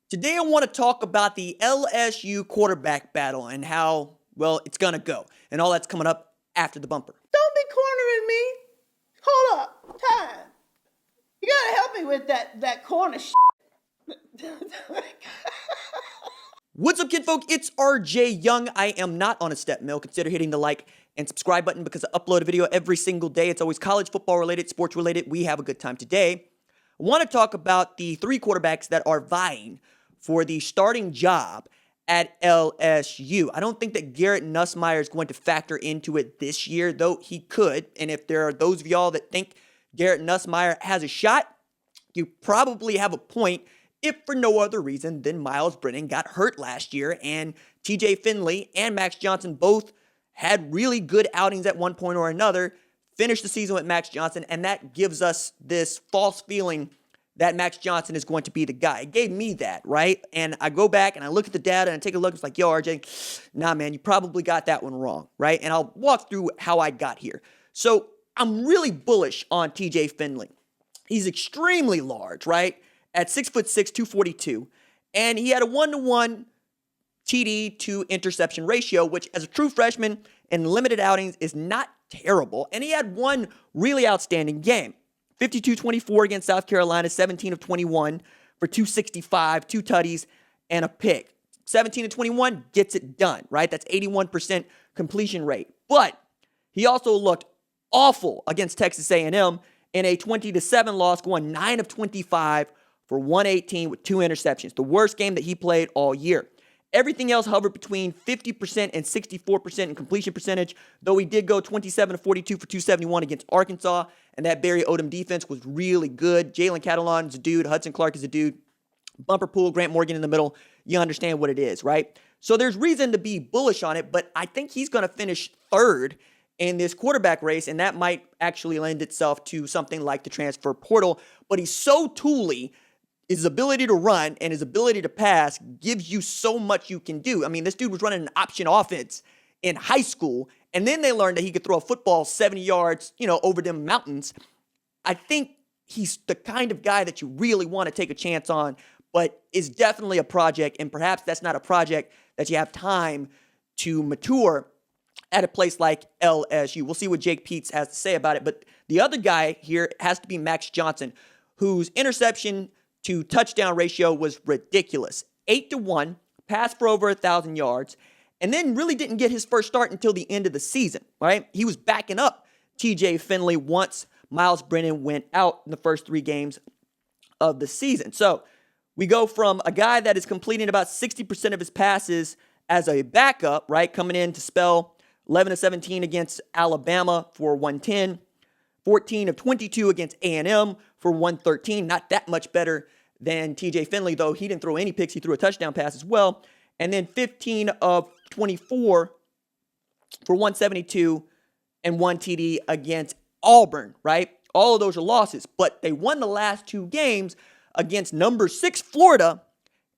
Today I want to talk about the LSU quarterback battle and how, well, it's going to go. And all that's coming up after the bumper. Don't be cornering me. Hold up. Time. You got to help me with that corner What's up, kidfolk? It's RJ Young. I am not on a step mill. Consider hitting the like and subscribe button because I upload a video every single day. It's always college football related, sports related. We have a good time today. I want to talk about the three quarterbacks that are vying for the starting job at LSU. I don't think that Garrett Nussmeier is going to factor into it this year, though he could. And if there are those of y'all that think Garrett Nussmeier has a shot, you probably have a point, if for no other reason than Myles Brennan got hurt last year, and TJ Finley and Max Johnson both had really good outings at one point or another, finished the season with Max Johnson, and that gives us this false feeling that Max Johnson is going to be the guy. It gave me that, right? And I go back and I look at the data and I take a look. It's like, yo, RJ, nah, man, you probably got that one wrong, right? And I'll walk through how I got here. So I'm really bullish on TJ Finley. He's extremely large, right? At 6'6", 242. And he had a 1-to-1 TD to interception ratio, which as a true freshman in limited outings is not terrible. And he had one really outstanding game. 52-24 against South Carolina, 17 of 21 for 265, two tutties, and a pick. 17 of 21 gets it done, right? That's 81% completion rate. But he also looked awful against Texas A&M in a 20-7 loss, going 9 of 25 for 118 with two interceptions. The worst game that he played all year. Everything else hovered between 50% and 64% in completion percentage, though he did go 27 of 42 for 271 against Arkansas, and that Barry Odom defense was really good. Jalen Catalon is a dude. Hudson Clark is a dude. Bumper Pool, Grant Morgan in the middle. You understand what it is, right? So there's reason to be bullish on it, but I think he's going to finish third in this quarterback race, and that might actually lend itself to something like the transfer portal. But he's so tooly. His ability to run and his ability to pass gives you so much you can do. I mean, this dude was running an option offense in high school, and then they learned that he could throw a football 70 yards, over them mountains. I think he's the kind of guy that you really want to take a chance on, but is definitely a project, and perhaps that's not a project that you have time to mature at a place like LSU. We'll see what Jake Peetz has to say about it, but the other guy here has to be Max Johnson, whose interception to touchdown ratio was ridiculous. 8-1, passed for over 1,000 yards, and then really didn't get his first start until the end of the season, right? He was backing up TJ Finley once Myles Brennan went out in the first three games of the season. So we go from a guy that is completing about 60% of his passes as a backup, right? Coming in to spell 11 of 17 against Alabama for 110, 14 of 22 against A&M for 113. Not that much better than TJ Finley, though. He didn't throw any picks. He threw a touchdown pass as well. And then 15 of 24 for 172 and one TD against Auburn, right? All of those are losses, but they won the last two games against number 6 Florida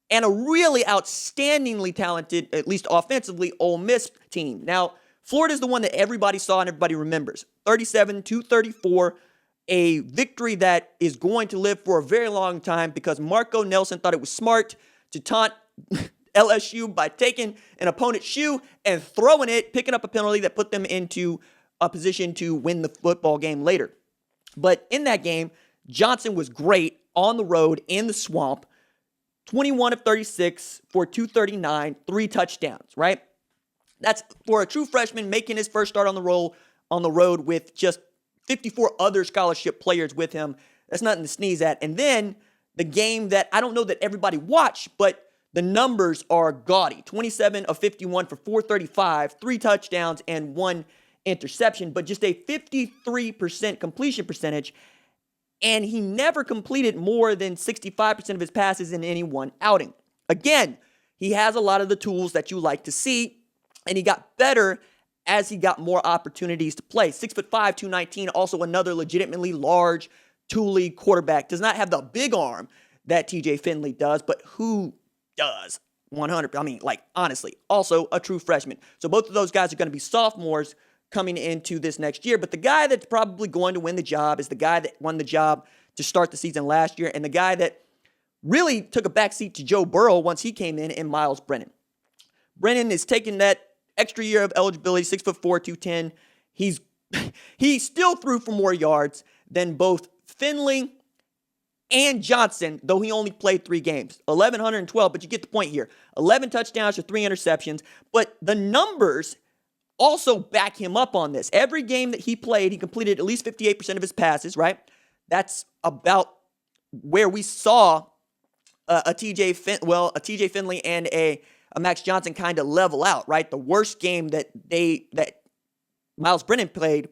and a really outstandingly talented, at least offensively, Ole Miss team. Now, Florida's the one that everybody saw and everybody remembers. 37-34, a victory that is going to live for a very long time because Marco Nelson thought it was smart to taunt LSU by taking an opponent's shoe and throwing it, picking up a penalty that put them into a position to win the football game later. But in that game, Johnson was great on the road in the swamp. 21 of 36 for 239, 3 touchdowns, right? That's for a true freshman making his first start on the road with just 54 other scholarship players with him. That's nothing to sneeze at. And then the game that I don't know that everybody watched, but the numbers are gaudy. 27 of 51 for 435, 3 touchdowns and 1 interception, but just a 53% completion percentage. And he never completed more than 65% of his passes in any one outing. Again, he has a lot of the tools that you like to see, and he got better as he got more opportunities to play. 6'5", 219, also another legitimately large, tooly quarterback. Does not have the big arm that TJ Finley does, but who does? 100. I mean, honestly, also a true freshman. So both of those guys are going to be sophomores coming into this next year. But the guy that's probably going to win the job is the guy that won the job to start the season last year, and the guy that really took a backseat to Joe Burrow once he came in, and Myles Brennan. Brennan is taking that extra year of eligibility, 6'4", 210. He still threw for more yards than both Finley and Johnson, though he only played 3 games. 1,112, but you get the point here. 11 touchdowns for 3 interceptions. But the numbers also back him up on this. Every game that he played, he completed at least 58% of his passes, right? That's about where we saw a TJ Finley and a Max Johnson kind of level out, right? The worst game that Myles Brennan played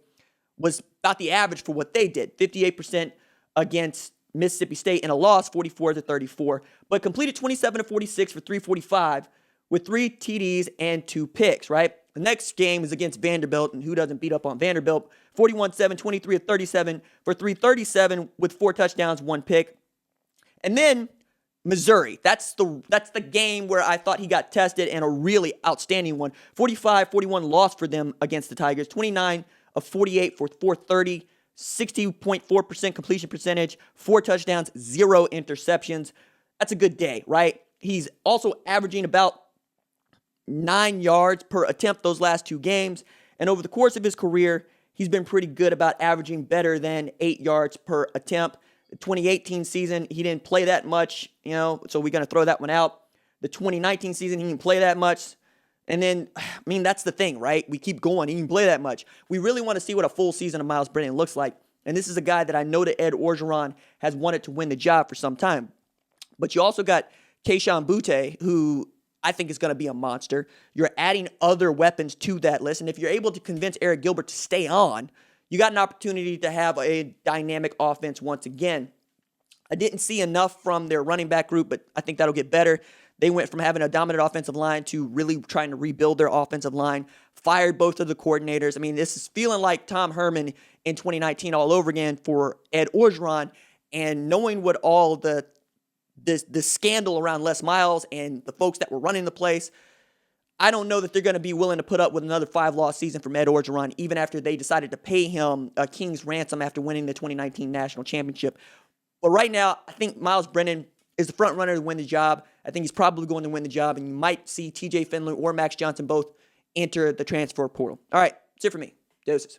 was about the average for what they did. 58% against Mississippi State in a loss, 44-34, but completed 27 of 46 for 345 with 3 TDs and 2 picks, right? The next game is against Vanderbilt, and who doesn't beat up on Vanderbilt? 41-7, 23 of 37 for 337 with 4 touchdowns, 1 pick. And then Missouri. That's the game where I thought he got tested, and a really outstanding one. 45-41 loss for them against the Tigers. 29 of 48 for 430, 60.4% completion percentage, 4 touchdowns, 0 interceptions. That's a good day, right? He's also averaging about 9 yards per attempt those last 2 games. And over the course of his career, he's been pretty good about averaging better than 8 yards per attempt. The 2018 season, he didn't play that much, so we're going to throw that one out. The 2019 season, he didn't play that much. And then, that's the thing, right? We keep going. He didn't play that much. We really want to see what a full season of Myles Brennan looks like. And this is a guy that I know that Ed Orgeron has wanted to win the job for some time. But you also got Kayshon Boutte, who I think is going to be a monster. You're adding other weapons to that list. And if you're able to convince Eric Gilbert to stay on, you got an opportunity to have a dynamic offense once again. I didn't see enough from their running back group, but I think that'll get better. They went from having a dominant offensive line to really trying to rebuild their offensive line, fired both of the coordinators. This is feeling like Tom Herman in 2019 all over again for Ed Orgeron, and knowing what all the scandal around Les Miles and the folks that were running the place, I don't know that they're going to be willing to put up with another 5-loss season from Ed Orgeron, even after they decided to pay him a king's ransom after winning the 2019 national championship. But right now, I think Myles Brennan is the front runner to win the job. I think he's probably going to win the job, and you might see TJ Finley or Max Johnson both enter the transfer portal. All right, that's it for me. Doses.